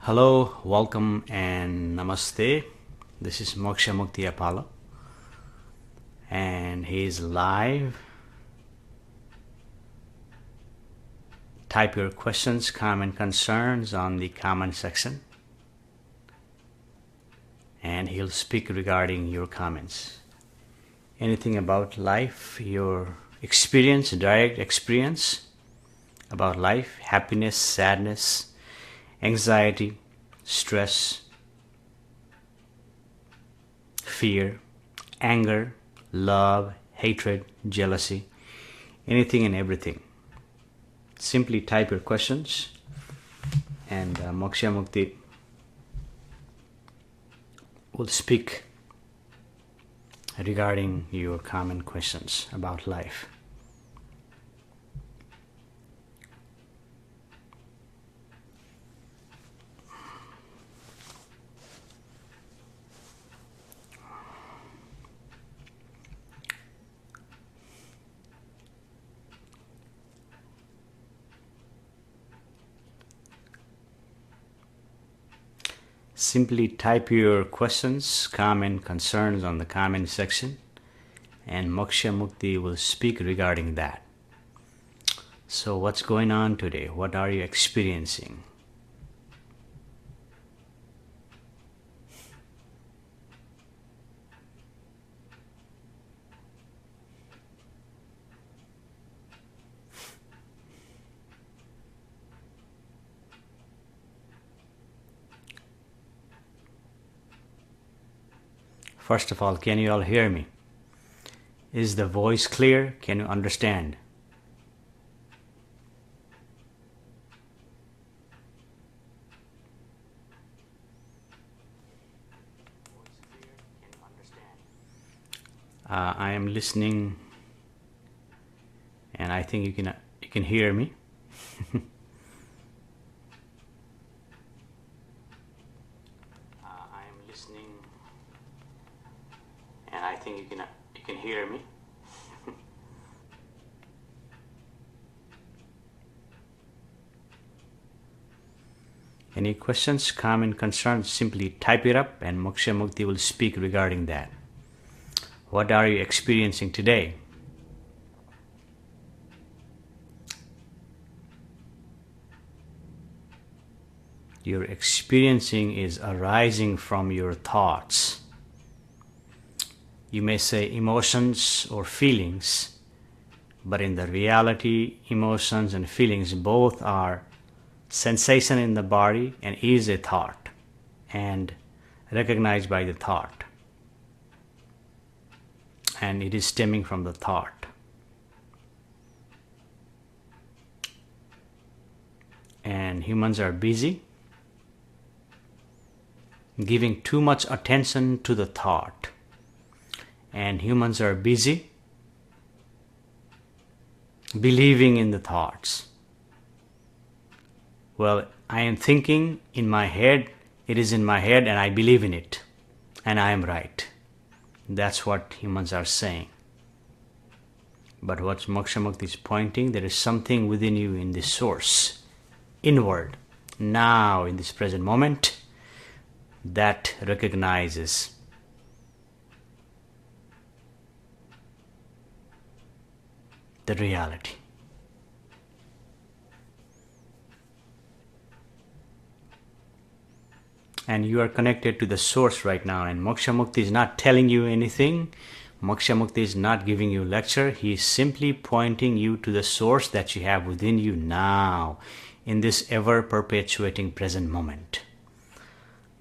Hello, welcome and namaste. This is Moksha Mukti Apollo and he is live. Type your questions, comment, concerns on the comment section and he'll speak regarding your comments. Anything about life, your experience, direct experience about life, happiness, sadness, anxiety, stress, fear, anger, love, hatred, jealousy, anything and everything. Simply type your questions and Moksha Mukti will speak regarding your common questions about life. Simply type your questions, comment, concerns on the comment section and Moksha Mukti will speak regarding that. So what's going on today? What are you experiencing? First of all, can you all hear me? Is the voice clear? Can you understand? I am listening and I think you can hear me. I am listening and I think you can hear me. Any questions, comment, concerns, simply type it up and Moksha Mukti will speak regarding that. What are you experiencing today? Your experiencing is arising from your thoughts. You may say emotions or feelings, but in the reality, emotions and feelings both are sensation in the body and is a thought and recognized by the thought. And it is stemming from the thought. And humans are busy giving too much attention to the thought. And humans are busy believing in the thoughts. Well, I am thinking in my head, it is in my head and I believe in it. And I am right. That's what humans are saying. But what Moksha Mukti is pointing, there is something within you in the source, inward, now in this present moment, that recognizes the reality. And you are connected to the source right now. And Moksha Mukti is not telling you anything. Moksha Mukti is not giving you lecture. He is simply pointing you to the source that you have within you now, in this ever-perpetuating present moment.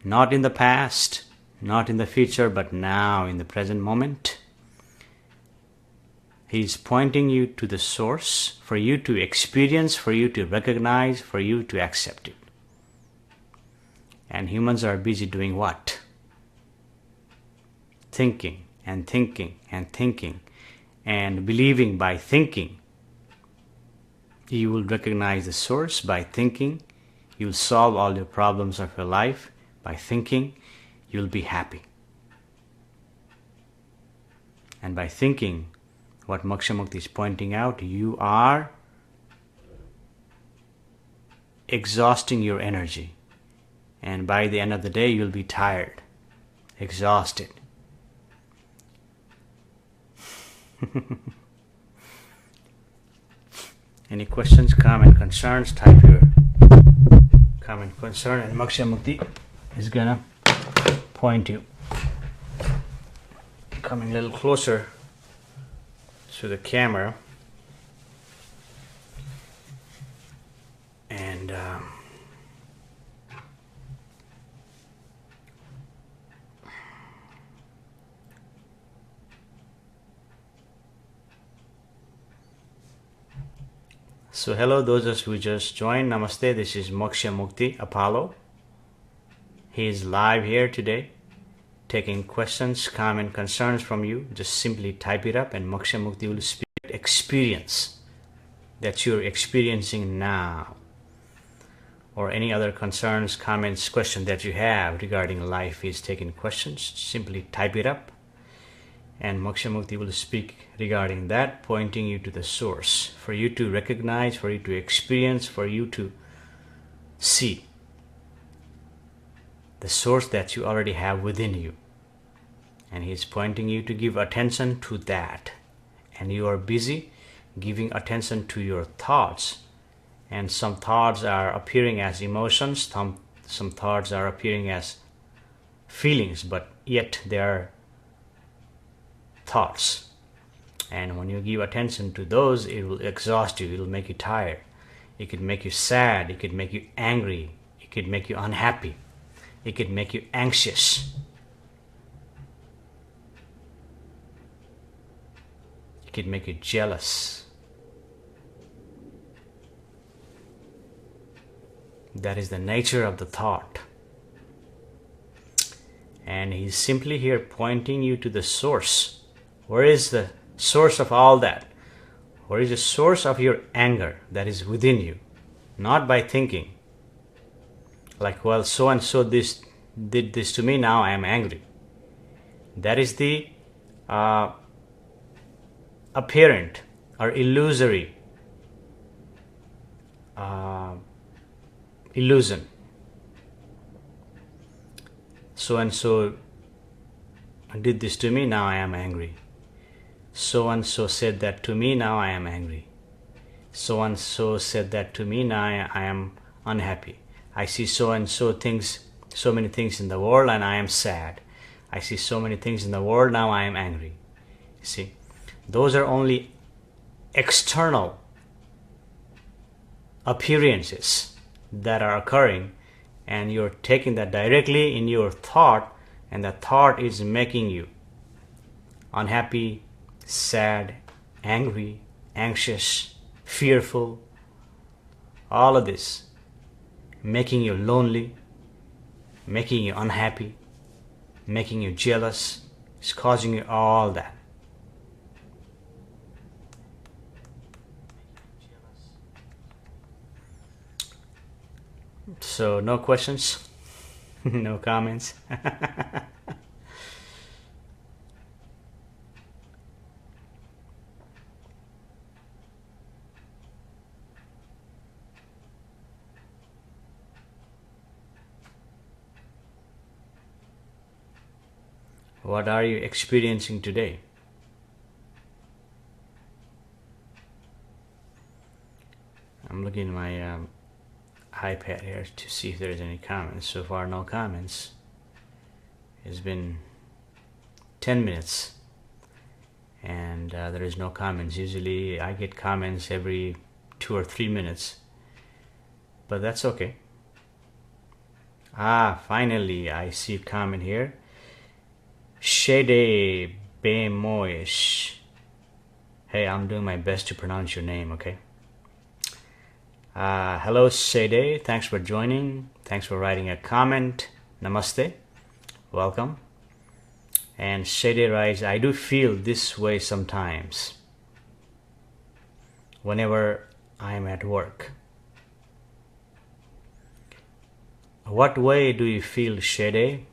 Not in the past, not in the future, but now in the present moment. He is pointing you to the source for you to experience, for you to recognize, for you to accept it. And humans are busy doing what? Thinking and thinking and thinking and believing by thinking. You will recognize the source by thinking. You will solve all your problems of your life by thinking. You will be happy. And by thinking, what Moksha Mukti is pointing out, you are exhausting your energy and by the end of the day you'll be tired, exhausted. Any questions, comment, concerns? Type your comment, concern, and Moksha Mukti is gonna point you. Coming a little closer to the camera, and so hello those of us who just joined. Namaste. This is Moksha Mukti Apollo. He is live here today, taking questions, comment, concerns from you. Just simply type it up, and Moksha Mukti will speak experience that you're experiencing now, or any other concerns, comments, questions that you have regarding life. He's taking questions. Simply type it up, and Moksha Mukti will speak regarding that, pointing you to the source for you to recognize, for you to experience, for you to see the source that you already have within you. And he's pointing you to give attention to that. And you are busy giving attention to your thoughts. And some thoughts are appearing as emotions, some thoughts are appearing as feelings, but yet they are thoughts. And when you give attention to those, it will exhaust you, it will make you tired. It could make you sad, it could make you angry, it could make you unhappy, it could make you anxious. It could make you jealous. That is the nature of the thought. And he's simply here pointing you to the source. Where is the source of all that? Where is the source of your anger that is within you? Not by thinking, like, well, so and so this did this to me, now I am angry. That is the apparent or illusory illusion. So and so did this to me, now I am angry. So and so said that to me, now I am angry. So and so said that to me, now I am unhappy. I see so and so things, so many things in the world, and I am sad. I see so many things in the world, now I am angry. You see, those are only external appearances that are occurring, and you're taking that directly in your thought, and the thought is making you unhappy, sad, angry, anxious, fearful, all of this, making you lonely, making you unhappy, making you jealous. It's causing you all that. So no questions, no comments. What are you experiencing today? I'm looking at my iPad here to see if there's any comments. So far, no comments. It's been 10 minutes and there is no comments. Usually I get comments every 2 or 3 minutes, but that's okay. Finally I see a comment here. Shede Bemoish. Hey, I'm doing my best to pronounce your name, okay? Hello, Shede. Thanks for joining. Thanks for writing a comment. Namaste. Welcome. And Shede writes, I do feel this way sometimes whenever I'm at work. What way do you feel, Shede?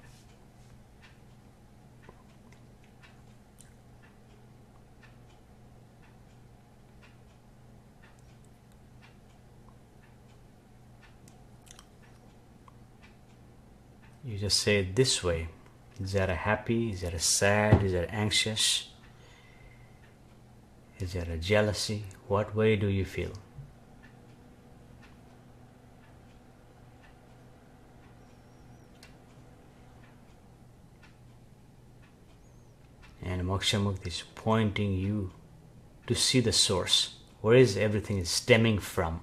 just say it this way. Is that a happy? Is that a sad? Is that anxious? Is that a jealousy? What way do you feel? And Moksha Mukti is pointing you to see the source. Where is everything stemming from?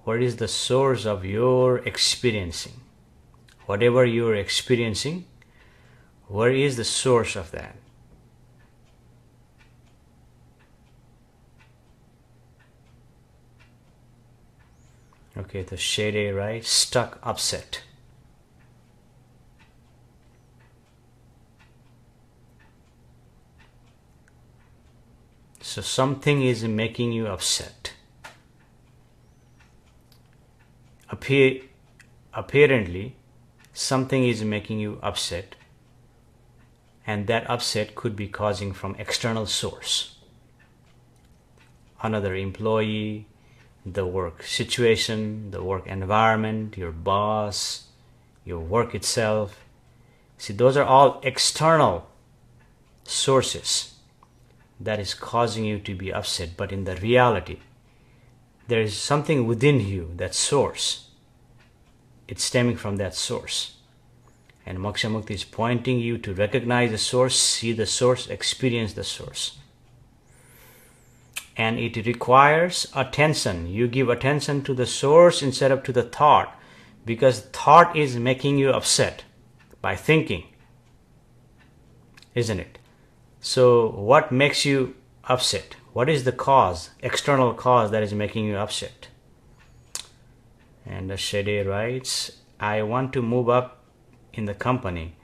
What is the source of your experiencing? Whatever you're experiencing, where is the source of that? Okay, the shade, right? Stuck, upset. So something is making you upset. Apparently, something is making you upset, and that upset could be causing from external source. Another employee, the work situation, the work environment, your boss, your work itself. See, those are all external sources that is causing you to be upset. But in the reality, there is something within you, that source. It's stemming from that source. And Moksha Mukti is pointing you to recognize the source, see the source, experience the source. And it requires attention. You give attention to the source instead of to the thought, because thought is making you upset by thinking, isn't it? So what makes you upset? What is the cause, external cause that is making you upset? And the Shade writes, I want to move up in the company,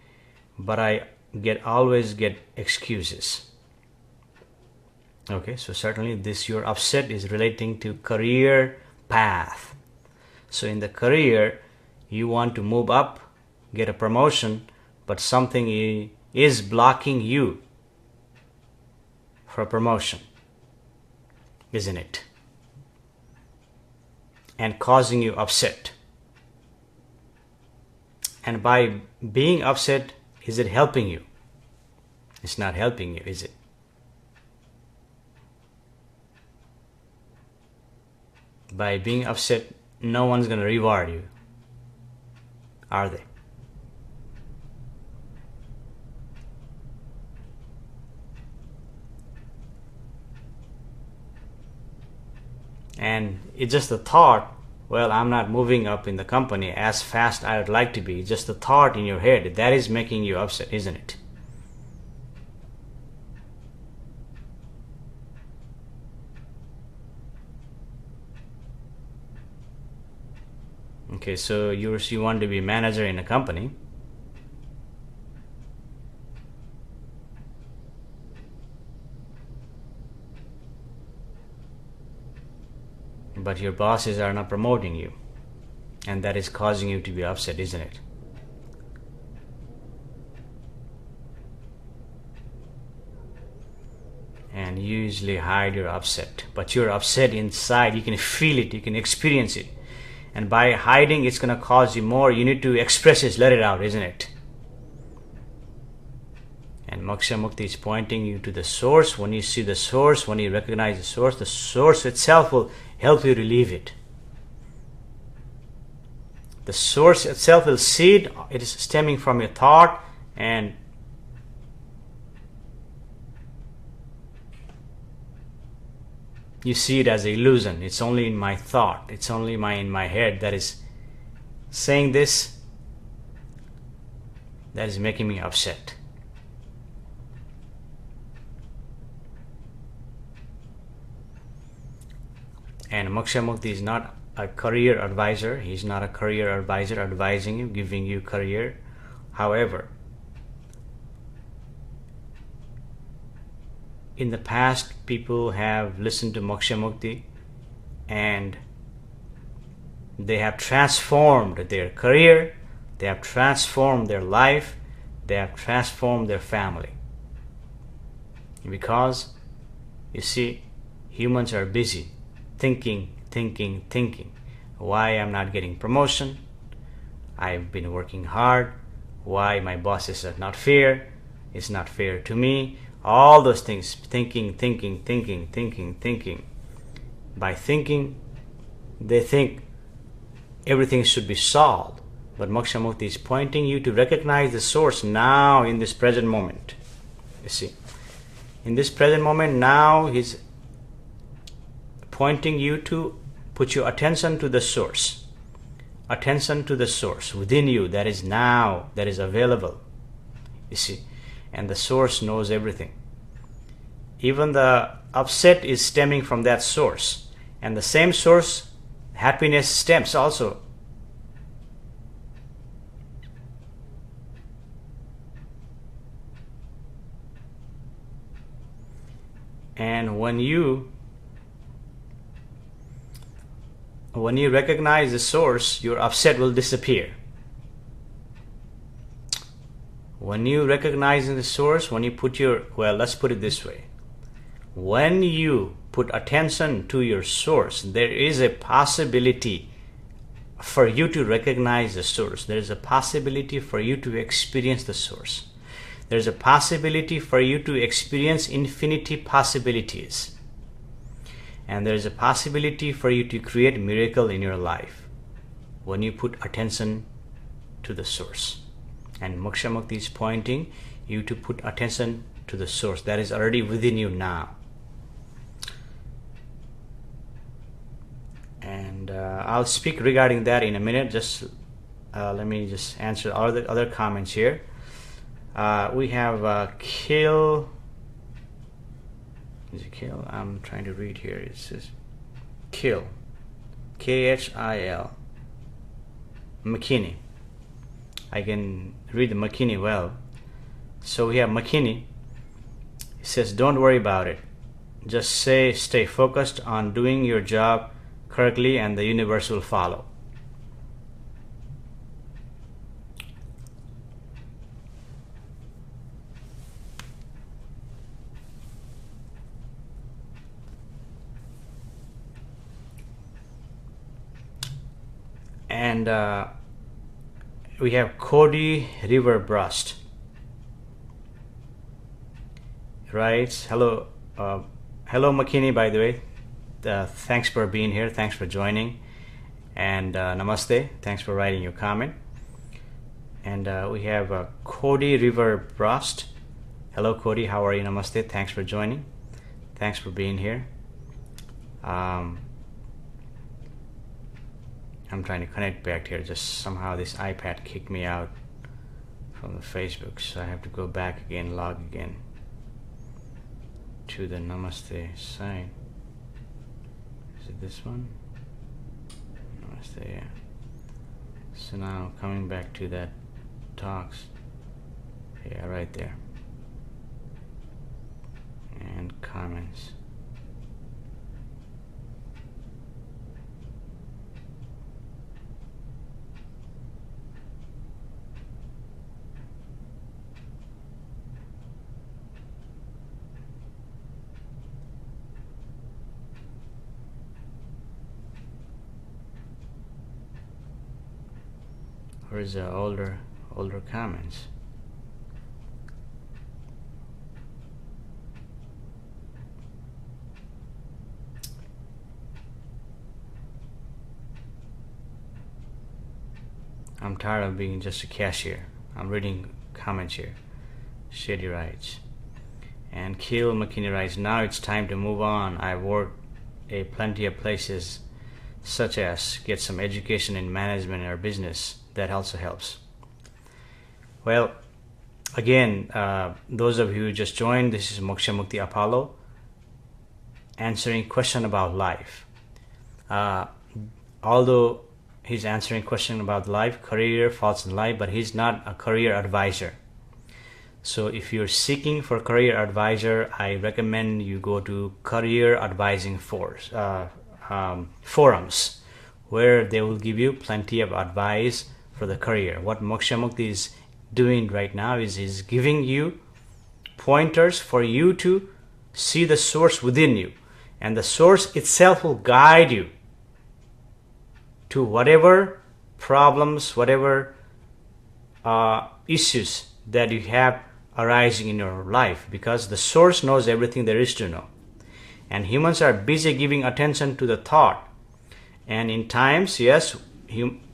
but I always get excuses. Okay, so certainly this your upset is relating to career path. So in the career, you want to move up, get a promotion, but something is blocking you for promotion, isn't it? And causing you upset. And by being upset, is it helping you? It's not helping you, is it? By being upset, no one's going to reward you, are they? And it's just a thought, well, I'm not moving up in the company as fast I would like to be. Just a thought in your head, that is making you upset, isn't it? Okay, so you want to be manager in a company. But your bosses are not promoting you, and that is causing you to be upset, isn't it? And you usually hide your upset, but you're upset inside. You can feel it, you can experience it, and by hiding, it's going to cause you more. You need to express it, let it out, isn't it? And Moksha Mukti is pointing you to the source. When you see the source, when you recognize the source itself will help you relieve it. The source itself will see it. It is stemming from your thought, and you see it as an illusion. It's only in my thought. It's only in my head that is saying this. That is making me upset. And Moksha Mukti is not a career advisor. He's not a career advisor advising you, giving you career. However, in the past, people have listened to Moksha Mukti and they have transformed their career, they have transformed their life, they have transformed their family. Because, you see, humans are busy thinking. Why I'm not getting promotion? I've been working hard. Why my boss is not fair? It's not fair to me. All those things, thinking. By thinking, they think everything should be solved. But Moksha Mukti is pointing you to recognize the source now in this present moment. You see, in this present moment now, he's pointing you to put your attention to the source. Attention to the source within you that is now, that is available. You see, and the source knows everything. Even the upset is stemming from that source. And the same source, happiness stems also. And when you recognize the source, your upset will disappear. When you recognize the source, when you put your, well, let's put it this way. When you put attention to your source, there is a possibility for you to recognize the source. There is a possibility for you to experience the source. There is a possibility for you to experience infinity possibilities. And there is a possibility for you to create a miracle in your life when you put attention to the source. And Moksha Mukti is pointing you to put attention to the source that is already within you now. And I'll speak regarding that in a minute. Just let me just answer all the other comments here. We have Kill. Is it Kill? I'm trying to read here. It says Kill. Khil. McKinney. I can read the McKinney well. So we have McKinney. He says, don't worry about it. Just stay focused on doing your job correctly and the universe will follow. And we have Cody River Brust. Right? Hello, McKinney, by the way. Thanks for being here. Thanks for joining. And namaste. Thanks for writing your comment. And we have Cody River Brust. Hello, Cody. How are you? Namaste. Thanks for joining. Thanks for being here. I'm trying to connect back here. Just somehow this iPad kicked me out from the Facebook, so I have to go back again, log again to the Namaste site. Is it this one? Namaste, yeah. So now coming back to that talks. Yeah, right there. And comments. Where's the older comments? I'm tired of being just a cashier. I'm reading comments here. Shady writes. And Kill McKinney writes, now it's time to move on. I've worked plenty of places, such as get some education in management or business. That also helps. Well, again, those of you who just joined, this is Moksha Mukti Apollo answering question about life. Although he's answering question about life, career, faults in life, but he's not a career advisor. So if you're seeking for career advisor, I recommend you go to career advising forums, where they will give you plenty of advice for the career. What Moksha Mukti is doing right now is he's giving you pointers for you to see the source within you, and the source itself will guide you to whatever problems, whatever issues that you have arising in your life, because the source knows everything there is to know. And humans are busy giving attention to the thought. And in times, yes,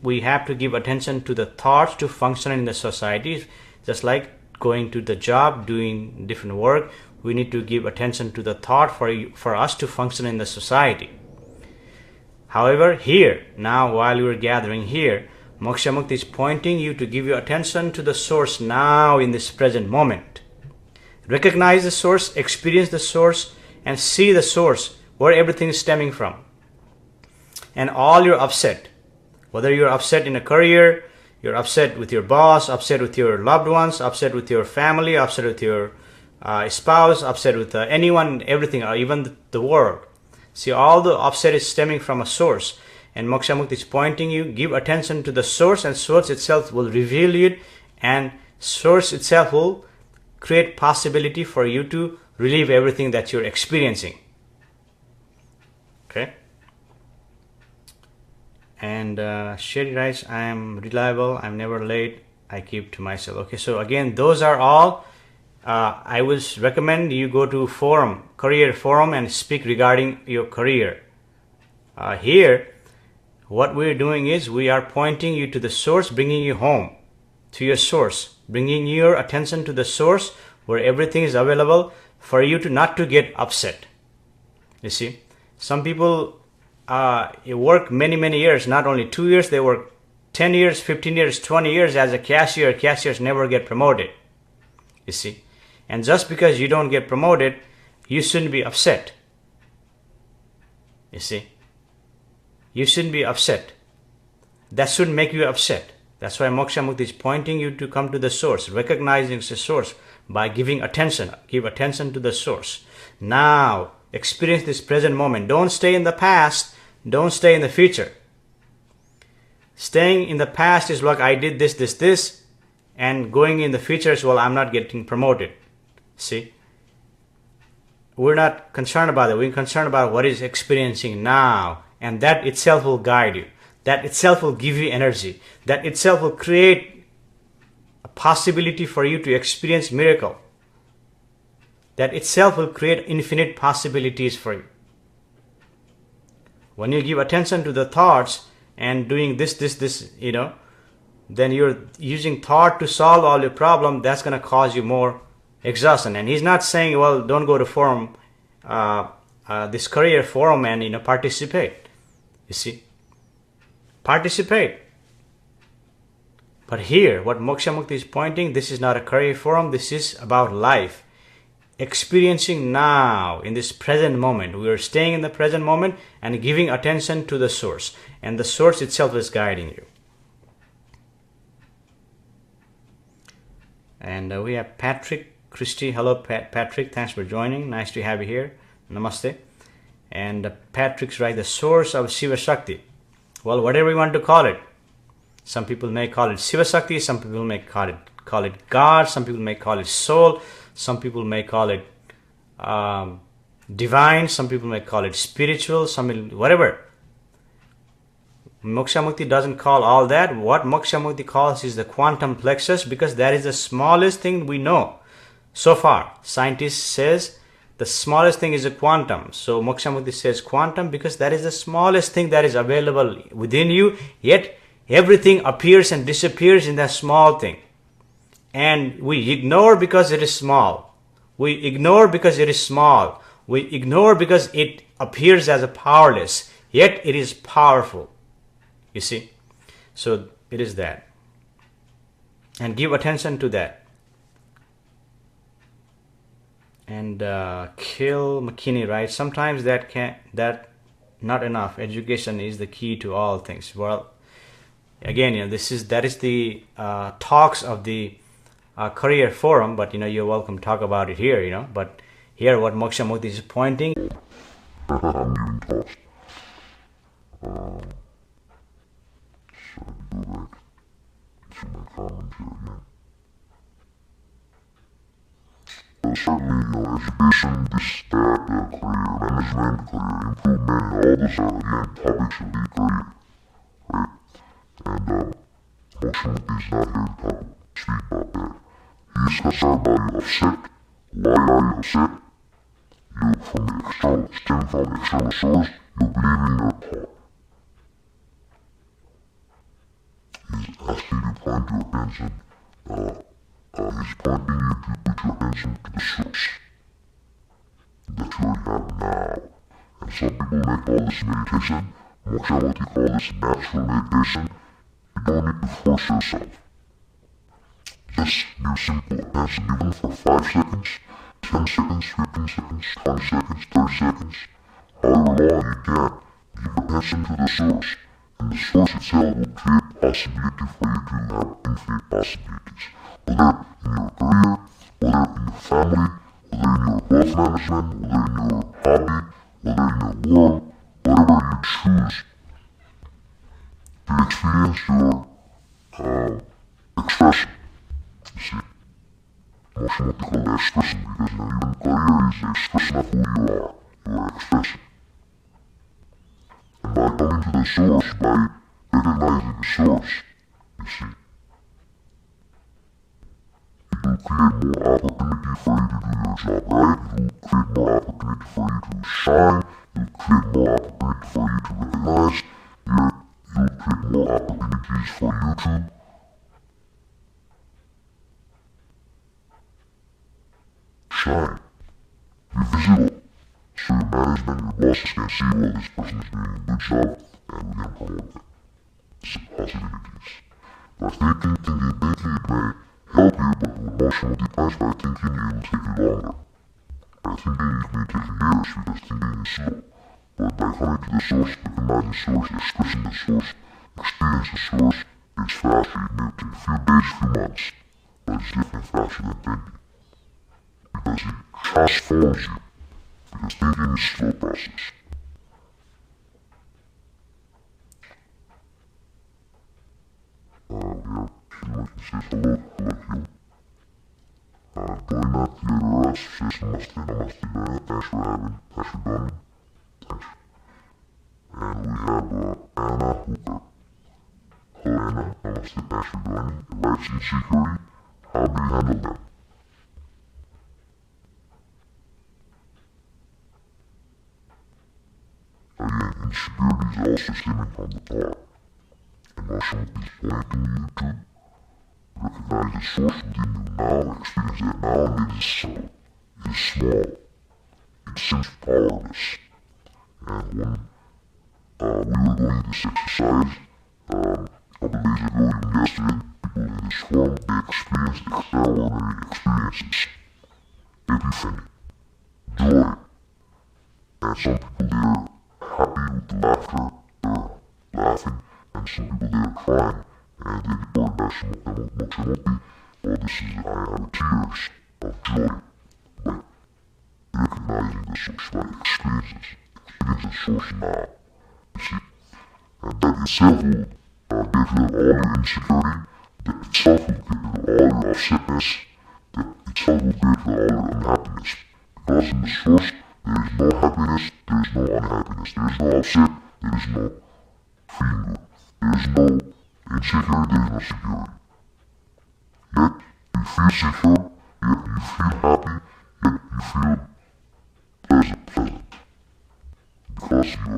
we have to give attention to the thoughts to function in the society, just like going to the job, doing different work. We need to give attention to the thought for us to function in the society. However, here, now while we are gathering here, Moksha Mukti is pointing you to give your attention to the source now in this present moment. Recognize the source, experience the source, and see the source where everything is stemming from. And all your upset, whether you're upset in a career, you're upset with your boss, upset with your loved ones, upset with your family, upset with your spouse, upset with anyone, everything, or even the world. See, all the upset is stemming from a source. And Moksha Mukti is pointing you, give attention to the source, and source itself will reveal it, and source itself will create possibility for you to relieve everything that you're experiencing. Okay? And Sherry writes, I am reliable, I'm never late, I keep to myself. Okay, so again, those are all. I would recommend you go to forum, career forum, and speak regarding your career. Here, what we're doing is we are pointing you to the source, bringing you home to your source, bringing your attention to the source where everything is available for you to not to get upset. You see, some people work many years, not only 2 years, they work 10 years, 15 years, 20 years as a cashier. Cashiers never get promoted. You see, and just because you don't get promoted, you shouldn't be upset. You see, you shouldn't be upset. That shouldn't make you upset. That's why Moksha Mukti is pointing you to come to the source, recognizing the source by giving attention. Give attention to the source. Now, experience this present moment. Don't stay in the past. Don't stay in the future. Staying in the past is like, I did this, and going in the future is, well, I'm not getting promoted. See? We're not concerned about it. We're concerned about what is experiencing now. And that itself will guide you. That itself will give you energy. That itself will create a possibility for you to experience miracle. That itself will create infinite possibilities for you. When you give attention to the thoughts and doing this, then you're using thought to solve all your problem. That's going to cause you more exhaustion. And he's not saying, well, don't go to forum, this career forum, and participate. You see, participate. But here, what Moksha Mukti is pointing, this is not a career forum. This is about life, experiencing now in this present moment. We are staying in the present moment and giving attention to the source, and the source itself is guiding you. And we have Patrick Christie. Hello, Patrick. Thanks for joining. Nice to have you here. Namaste. And Patrick's right, the source of Shiva Shakti. Well, whatever you want to call it. Some people may call it Shiva Shakti. Some people may call it God. Some people may call it soul. Some people may call it divine. Some people may call it spiritual. Whatever. Moksha Mukti doesn't call all that. What Moksha Mukti calls is the quantum plexus, because that is the smallest thing we know so far. Scientists says the smallest thing is a quantum. So Moksha Mukti says quantum because that is the smallest thing that is available within you. Yet everything appears and disappears in that small thing. And we ignore because it is small. We ignore because it is small. We ignore because it appears as a powerless. Yet it is powerful. You see? So it is that. And give attention to that. And Kill McKinney writes, sometimes that not enough. Education is the key to all things. Well, again, that is the talks of the career forum, but you're welcome to talk about it here, But here, what Moksha Mukti is pointing. Certainly, education, this, that, career management, career improvement, all those are, again, topics of the career, right? Moksha is not here to speak about that. He discusses are you upset? Why are you upset? You, from the external, stem from the external source, you believe in your thought. He's asking you to point your attention, he's pointing you to put your attention to the source that you already have now. And some people may call this meditation. Moksha, what you call this natural meditation. You don't need to force yourself. Just give simple attention, even for 5 seconds, 10 seconds, 15 seconds, 20 seconds, 30 seconds, however long you can. Give attention to the source, and the source itself will create possibility for you to have infinite possibilities. Whether in your career, whether in your family, whether in your wealth management, whether in your hobby, whether in your world, whatever you choose to experience your expression. You see, Moksha what they call the expression, because even career is the expression of who you are expressing. And by coming to the source, by recognizing the source, you see, it will create more opportunity for you to do your job right, it will create more opportunity for you to shine, it will create more opportunity for you to recognize, it will create more opportunities for you to shine, be visible, so your management, your bosses can see, well, this person is doing a good job, and we can promote them. It's possibilities. By thinking, it may help you, but with Moksha multiplies by thinking, it will take you longer. By thinking, it may take years, because thinking is slow. But by coming to the source, recognizing the source, expressing the source, experience the source, it's faster. It may take a few days, few months, but it's definitely faster than thinking. Because it transforms you. Because thinking is a slow process. We have Hilo, he says hello, Hilo. Doina Theodoras says namaste, Doina, thanks for having, thanks for joining, thanks. And we have Anna Hooper. Hello Anna, namaste, thanks for joining. Rights insecurity, how do you handle them? Again, insecurity is also stemming from the thought. And Moksha is pointing you to recognize the source within you now, experience that now, and it is subtle, it is small, it seems powerless. And when we were doing this exercise, a couple days ago, even yesterday, people in this forum, they experienced extraordinary experiences, epiphany, joy, and some people they are happy with the laughter, they're laughing, and some people they are crying. And they report back to Moksha, well, this is, I have tears of joy by recognizing the source, by experience the source now, you see. And that itself will get rid of all your insecurity, that itself will get rid of all your upsetness, that itself will get rid of all your unhappiness. Because in the source, there is no happiness, there is no unhappiness, there is no upset, there is no feeling good, there is no insecure, there is no security. Yet you feel secure, yet you feel happy, yet you feel pleasant. Because you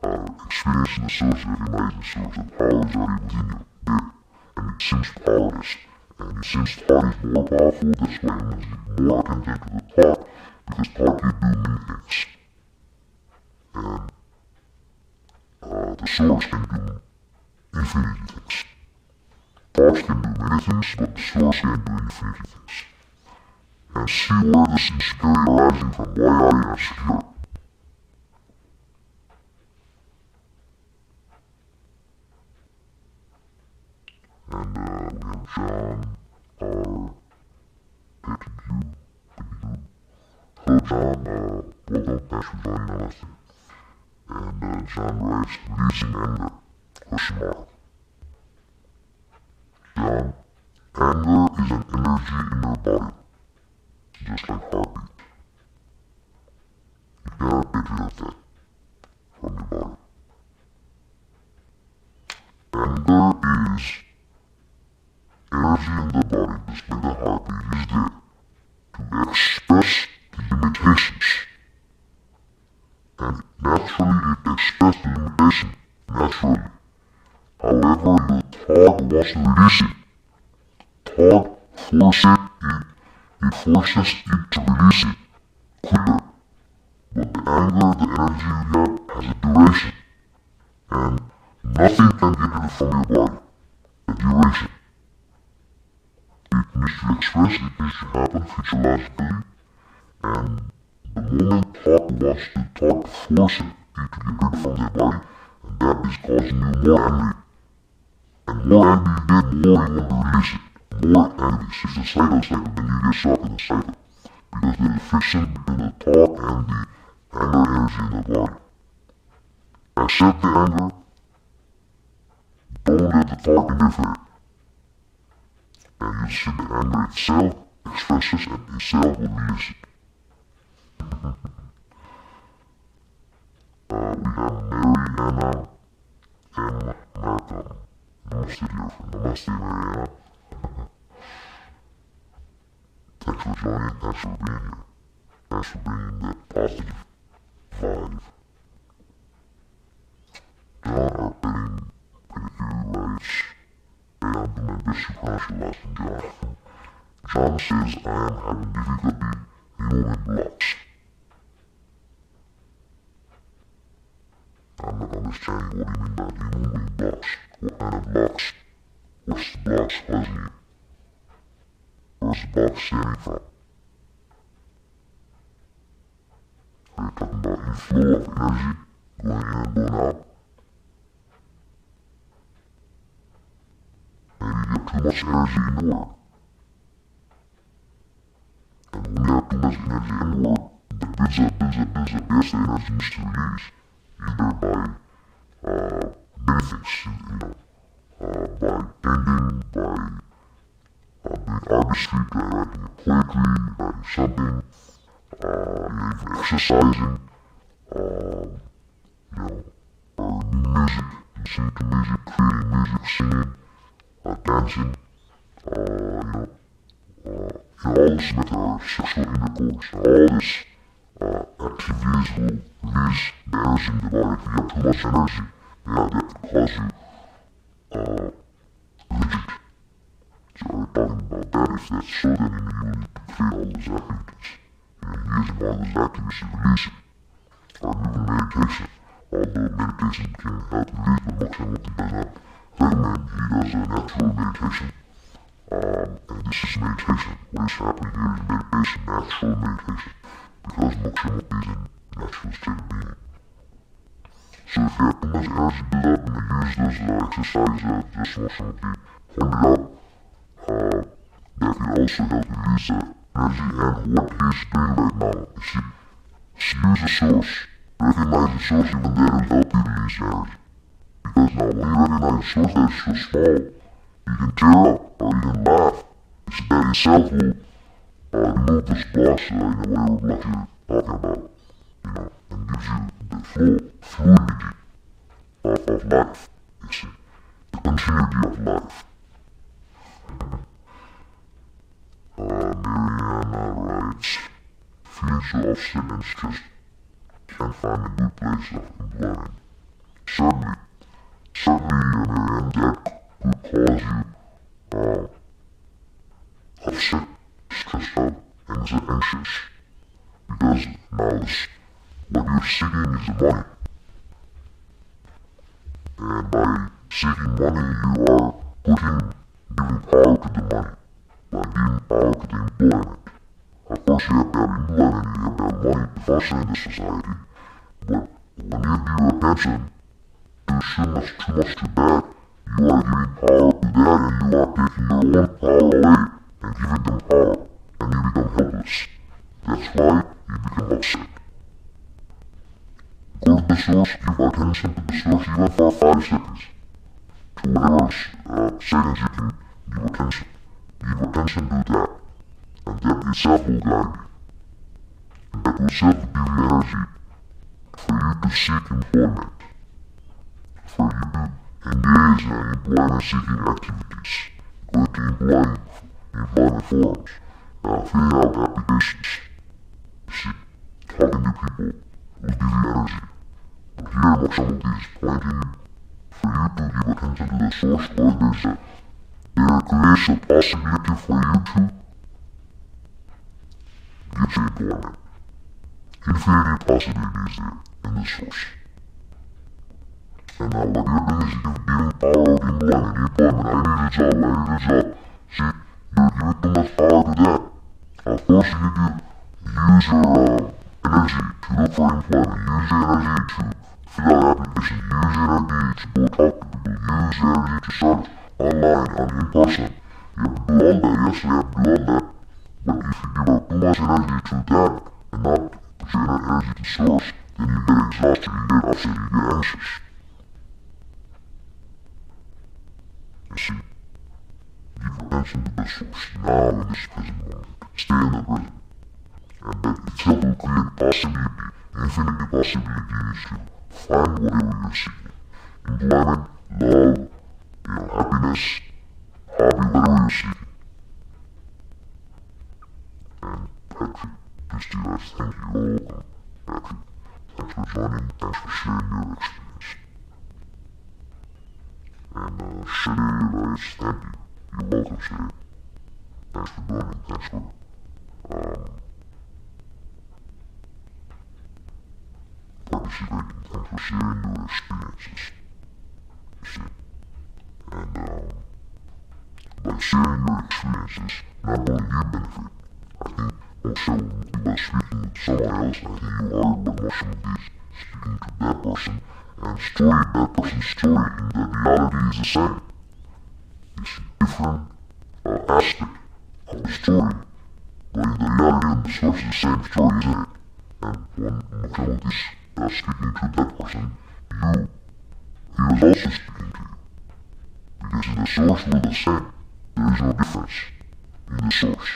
are experiencing the source, recognizing the source, the power is already within you, there, and it seems powerless. And it seems thought is more powerful, that's why you must be more attentive to the thought, because thought can do many things. And the source can do infinity things. Thoughts can do many things, but the source can do infinity things. And see where this insecurity arising from. Why are you insecure? And we have John, our Pettigrew. Hello John, welcome, thanks for joining us. And John writes, releasing anger, question mark. John, anger is an energy in your body, just like heartbeat. You cannot get rid of that from your body. Anger and naturally it expects the limitation, naturally. However, the thought wants to release it. Thought forces it to release it quicker. But the anger, the energy you have, has a duration, and nothing can get it from your body. A duration. It needs to express, it needs to happen physiologically, and the moment thought wants to thought force it to get rid from their body, and that is causing you more angry. And more angry you get, more you want to release it. More angry. It's a cycle, then you get stuck in a cycle. Because there's a friction between the thought and the anger energy in the body. Accept the anger. Don't let the thought interfere. And you see the anger itself expresses and itself will release it. We have Mary, Anna, and Martha. Namaste here. Namaste, Mary Anna. Thanks for joining. Thanks for being here. Thanks for bringing that positive vibe. John, our pedicure writes, and I'm doing my best to pronounce your last name, John. John says, I am having difficulty removing blocks. I'm not understanding what you mean by removing blocks. What kind of blocks? What's the blocks causing you? Where's the blocks stemming from? Are you talking about your flow of energy going in and going out? Maybe you have too much energy inward. And when you have too much energy inward, that builds up. Yes, the energy needs to release. Either by many things, by painting, by doing artistry, by writing poetry, by something, even exercising, or music, listening to music, creating music, singing, dancing, all this matter, sexual intercourse, all this activities will release the energy in the body. If you have too much energy, that can cause you rigid. So we're talking about that. If that's so, then you need to create all those activities. And using all those activities to release it. Or even meditation. Although meditation can help release, but Moksha Mukti does not recommend. He does a natural meditation. And this is meditation. What is happening here is meditation, natural meditation. Because Moksha Mukti is in natural state of being. So if you have too much energy build up and you use those exercises that just Moksha Mukti pointed out, that can also help release that energy. And what he's doing right now is use the source. Recognize the source, even that will help you release energy. Because now when you recognize the source that is so small, you can tear up or you can laugh. That itself will remove those blocks, whatever block you're talking about, and gives you the fluidity of life, you see, the continuity of life. Mariana writes, feeling so upset and stressed, can't find a good place of employment. Certainly, Marianne, that could cause you upset, stressed out, anxious. Because now what you're seeking is the money. And by seeking money, you are giving power to the money. By giving power to the employment. Of course, you have to have employment, you have to have money to function in the society. But when you give attention to too much to that, you are giving power to that, and you are taking your own power away and giving them power, and you become helpless. That's why you become upset. Go to the source, give attention to the source even for 5 seconds. To whatever seconds you can give attention. Give attention to that, and that itself will guide you. And that will itself give you energy for you to seek employment, for you to engage in employment-seeking activities, going to employment forums, filling out applications, talking to people, will give you energy. But here, Moksha Mukti is pointing for you to give attention to the source, or there creates a possibility for you to get your dormant. Infinity possibilities there in the source. And now what you're doing is you're giving power out employment. I need a job. See, you're giving too much power to that. Of course you need to use your energy to look for employment. Use your energy to fill out applications. Use your energy to go talk to people. Use your energy to search online and in person. You have to do all that. Yes, you have to do all that. But if you give out too much energy to that and not put your energy to source, then you get exhausted, you get upset, you get anxious. You see, give attention to the source now in this present moment. Stay in the present. And that itself will create possibility, infinity possibilities to find whatever you're seeking. Employment, love, happiness, hobby, whatever you're seeking. And Patrick, Christinas, thank you all. Patrick, thanks for joining, thanks for sharing your experience. And Sherry, Rice, thank you. You're welcome, Sherry. Thanks for joining, thanks for participating, thanks for sharing your experiences. You see? And by sharing your experiences, not only you benefit, I think also you by speaking with someone else, I think you are but Moksha Mukti is speaking to that person, and that person's story in the reality is the same. You see, different aspect of the story, but in the reality and the source is the same story, isn't it? And when Moksha Mukti is speaking to that person, he was also speaking to you. Because in the source we're the same. There is no difference in the source.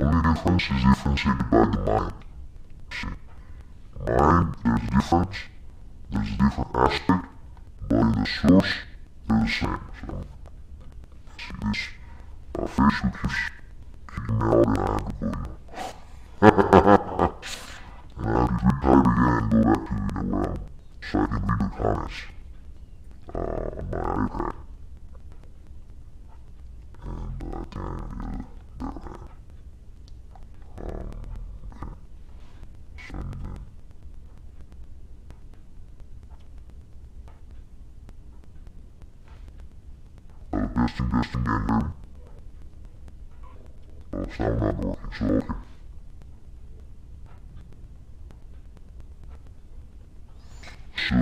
Only difference is differentiated by the mind. See, mind, there's a difference, there's a different aspect, but in the source, they're the same. So, see this Facebook keeps kicking me out and I have to go now. And I have to retype again and go back to the realm so I can read the comments on my iPad. And I can't really do that. Okay. Send it. Testing, can you hear me? Sound not working, so okay. So,